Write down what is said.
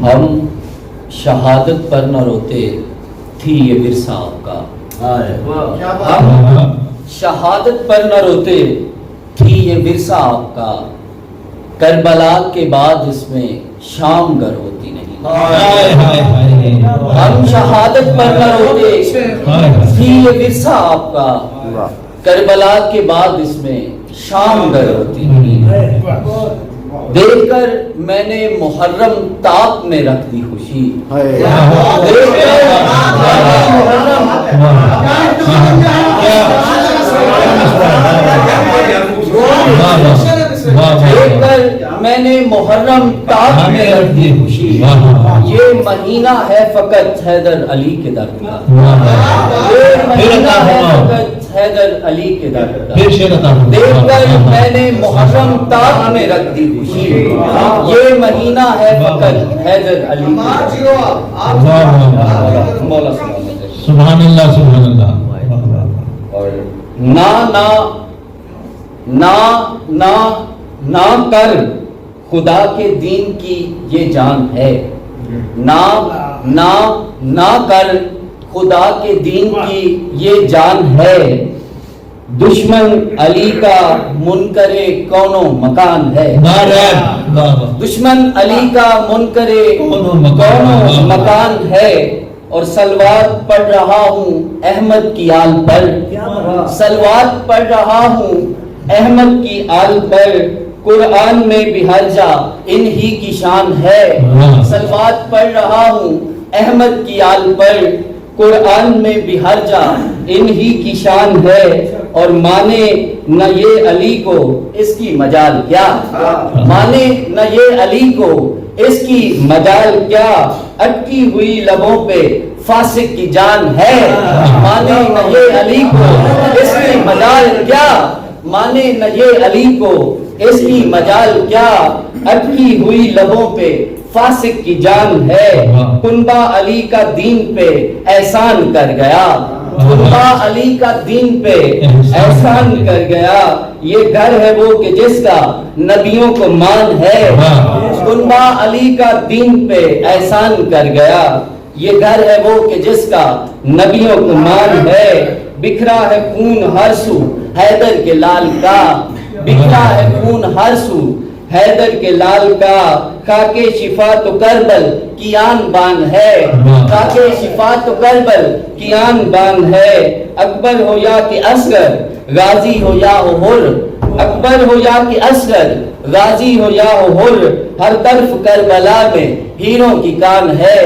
ہم شہادت پر نہ روتے تھی یہ ورثہ آپ کا. ہم شہادت پر نہ روتے تھی یہ ورثہ آپ کا. کربلا کے بعد اس میں شام گر ہوتی نہیں. ہم شہادت پر نہ روتے تھی یہ ورثہ آپ کا. کربلا کے بعد اس میں شام گر ہوتی نہیں. دیکھ کر میں نے محرم طاق میں رکھ دی خوشی. دیکھ کر میں نے محرم طاق میں رکھ دی خوشی. یہ مہینہ ہے فقط حیدر علی کے در کا. یہ مہینہ ہے فقط حیدر علی کے در کا. دیکھ کر میں نے محرم طاق میں رکھ دی خوشی. یہ مہینہ ہے فقط حیدر علی کے در کا. سبحان اللہ سبحان اللہ. اور نہ کر خدا کے دین کی یہ جان ہے. نہ کر خدا کے دین کی یہ جان ہے. دشمن علی کا منکر کونو مکان ہے. دشمن علی کا منکر کونو مکان ہے. اور سلوات پڑھ رہا ہوں احمد کی آل پر. سلوات پڑھ رہا ہوں احمد کی آل پر. قرآن میں بھی ہر جا انہی کی شان ہے. سلوات پڑھ رہا ہوں احمد کی آل پر. قرآن میں بھی ہر جا انہی کی شان ہے. اور مانے نہ یہ علی کو اس کی مجال کیا. مانے نہ یہ علی کو اس کی مجال کیا. اٹکی ہوئی لبوں پہ فاسق کی جان ہے. مانے نہ یہ علی کو اس کی مجال کیا. مانے نہ یہ علی کو اس کی مجال کیا. اٹکی ہوئی لبوں پہ فاسق کی جان ہے. کنبہ علی کا دین پہ احسان کر گیا. کنبہ علی کا دین پہ احسان کر گیا. یہ گھر ہے وہ کہ جس کا نبیوں کو مان ہے. کنبہ علی کا دین پہ احسان کر گیا. یہ گھر ہے وہ کہ جس کا نبیوں کو مان ہے. بکھرا ہے خون ہر سو حیدر کے لال کا. بکھرا ہے خون ہر سو حیدر کے لال کا. خاکے شفا تو کربل کی آن بان ہے. خاکے شفا تو کربل کی آن بان ہے. اکبر ہو یا کہ اصغر غازی ہو یا ہو حر. اکبر ہو یا کہ اصغر غازی ہو یا ہو حر. ہر طرف کربلا میں ہیروں کی کان ہے.